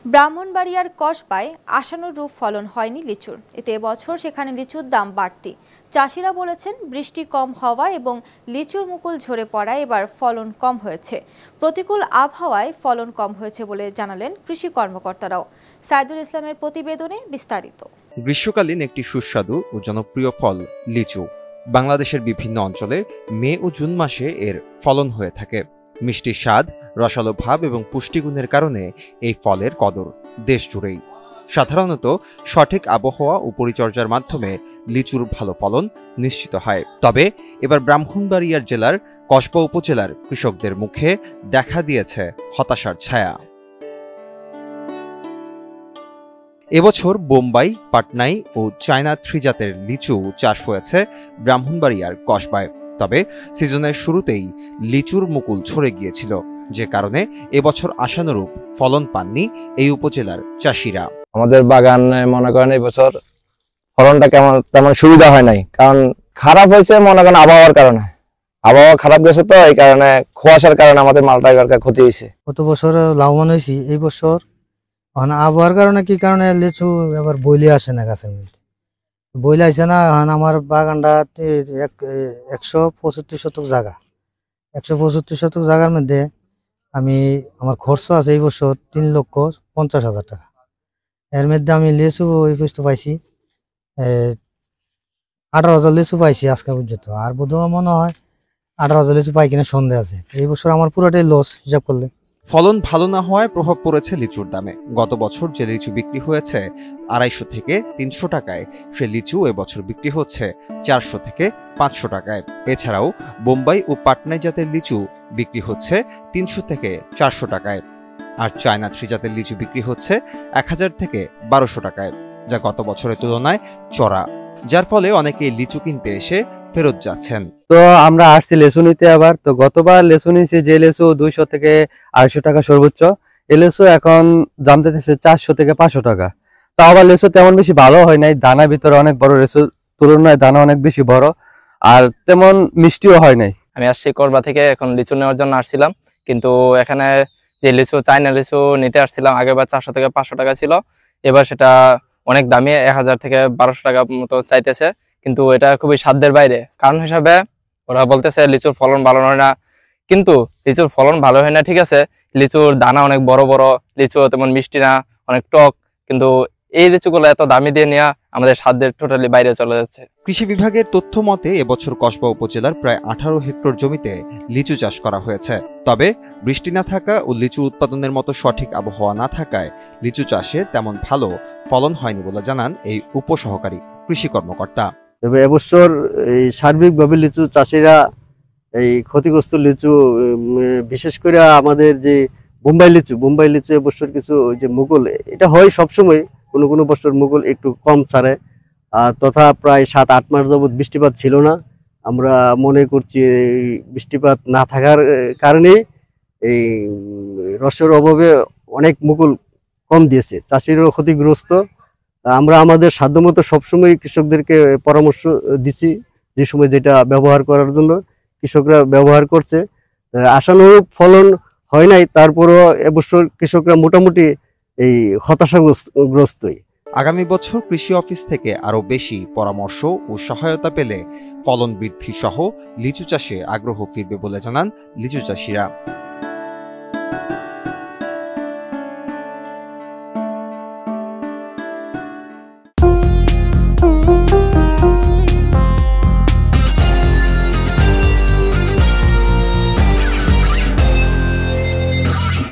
ব্রাহ্মণবাড়িয়ার কসবায় আশানুরূপ ফলন হয়নি লিচুর। এতে এবছর সেখানে লিচুর দাম বাড়তি। চাষিরা বলেছেন, বৃষ্টি কম হওয়া এবং লিচুর মুকুল ঝরে পড়ায় এবার ফলন কম হয়েছে। প্রতিকূল আবহাওয়ায় ফলন কম হয়েছে বলে জানালেন কৃষি কর্মকর্তারাও। সাইদুল ইসলামের প্রতিবেদনে বিস্তারিত। গ্রীষ্মকালীন একটি সুস্বাদু ও জনপ্রিয় ফল লিচু। বাংলাদেশের বিভিন্ন অঞ্চলে মে ও জুন মাসে এর ফলন হয়ে থাকে। মিষ্টি স্বাদ, রসালো ভাব এবং পুষ্টিগুণের কারণে এই ফলের কদর দেশ জুড়েই। সাধারণত সঠিক আবহাওয়া ও পরিচর্যার মাধ্যমে লিচুর ভালো ফলন নিশ্চিত হয়। তবে এবার ব্রাহ্মণবাড়িয়া জেলার কসবা উপজেলার কৃষকদের মুখে দেখা দিয়েছে হতাশার ছায়া। এবছর বোম্বাই, পাটনাই ও চায়না 3 জাতের লিচু চাষ হয়েছে ব্রাহ্মণবাড়িয়ার কসবায়। তবে সিজনের শুরুতেই লিচুর মুকুল ঝরে গিয়েছিল, যে কারণে এবছর আশানুরূপ ফলন পাননি এই উপজেলার চাষিরা। আমাদের বাগানে মনে করেন এবছর ফলনটা তেমন সুবিধা হয় নাই, কারণ খারাপ হয়েছে মনে করেন আবহাওয়ার কারণে। আবহাওয়া খারাপ গেছে, তো এই কারণে কুয়াশার কারণে আমাদের মালটা এবার ক্ষতি হয়েছে। গত বছর লাভবান হয়েছি, এই বছর আবহাওয়ার কারণে কি কারণে লিচু এবার বইলে আসে না, গাছের মধ্যে বইলে আসে না। আমার বাগানটা 175 শতক জায়গা, 175 শতক জায়গার মধ্যে আমার খরচ আছে এই বছর 3,50,000 টাকা। এর মধ্যে আমি লিচু এই পর্যন্ত পাইছি 18,000 লিচু পাইছি আজকে পর্যন্ত। আর বোধহয় মনে হয় 18,000 লিচু পাই কিনা সন্দেহ আছে। এই বছর আমার পুরোটাই লস হিসাব করলে। ফলন ভালো না হওয়ায় প্রভাব পড়েছে লিচুর দামে। গত বছর যে লিচু বিক্রি হয়েছে 250 থেকে 300 টাকায়, সে লিচু এবছর বিক্রি হচ্ছে 400 থেকে 500 টাকায়। এছাড়াও বোম্বাই ও পাটনাই জাতের লিচু বিক্রি হচ্ছে 300 থেকে 400 টাকায়। আর চায়না 3 জাতের লিচু বিক্রি হচ্ছে 1000 থেকে 1200 টাকায়, যা গত বছরের তুলনায় চড়া। যার ফলে অনেকে লিচু কিনতে এসে ফেরত যাচ্ছেন। তো আমরা আসছি লেচু নিতে আবার। তো গতবার লেচু নিয়েছি, যে লেচু 200 থেকে 250 টাকা সর্বোচ্চ, এই লেচু এখন দাম দিতেছে 400 থেকে 500 টাকা। তো আবার লেচু তেমন বেশি ভালো হয় নাই, দানা ভিতরে অনেক বড়, লেচুর তুলনায় দানা অনেক বেশি বড়, আর তেমন মিষ্টিও হয় নাই। আমি আসছি করবা থেকে, এখন লিচু নেওয়ার জন্য আসছিলাম। কিন্তু এখানে যে লিচু, চায়না লিচু নিতে আসছিলাম, আগেরবার 400 থেকে 500 টাকা ছিল, এবার সেটা অনেক দামি, 1000 থেকে 1200 টাকা মতো চাইতেছে। কিন্তু এটা খুবই সাধ্যের বাইরে। কারণ হিসাবে ওরা বলতেছে লিচুর ফলন ভালো হয় না। কিন্তু লিচুর ফলন ভালো হয় না ঠিক আছে, লিচুর দানা অনেক বড় বড়, লিচু তেমন মিষ্টি না, অনেক টক। কিন্তু এই লিচুগুলো এত দামি দিয়ে নেওয়া আমাদের সাধ্যের টোটালি বাইরে চলে যাচ্ছে। কৃষি বিভাগের তথ্য মতে এবছর কসবা উপজেলার প্রায় 18 হেক্টর জমিতে লিচু চাষ করা হয়েছে। তবে বৃষ্টি না থাকা ও লিচু উৎপাদনের মতো সঠিক আবহাওয়া না থাকায় লিচু চাষে তেমন ভালো ফলন হয়নি বলে জানান এই উপসহকারী কৃষি কর্মকর্তা। তবে এবছর এই সার্বিকভাবে লিচু চাষিরা এই ক্ষতিগ্রস্ত লিচু, বিশেষ করে আমাদের যে বোম্বাই লিচু এবছর কিছু ওই যে মুকুল, এটা হয় সবসময়, কোনো কোনো বছর মুকুল একটু কম ছাড়ে। তথা প্রায় 7-8 মাস যাবৎ বৃষ্টিপাত ছিল না। আমরা মনে করছি এই বৃষ্টিপাত না থাকার কারণে এই রসের অভাবে অনেক মুকুল কম দিয়েছে, চাষিরও ক্ষতিগ্রস্ত। আমরা আমাদের সাধ্যমতো সবসময় কৃষকদেরকে পরামর্শ দিচ্ছি, যে সময় যেটা ব্যবহার করার জন্য কৃষকরা ব্যবহার করছে। আশানুরূপ ফলন হয় নাই, তারপরও এবছর কৃষকরা মোটামুটি এই হতাশাগ্রস্তই। আগামী বছর কৃষি অফিস থেকে আরো বেশি পরামর্শ ও সহায়তা পেলে ফলন বৃদ্ধি সহ লিচু চাষে আগ্রহ ফিরবে বলে জানান লিচু চাষিরা।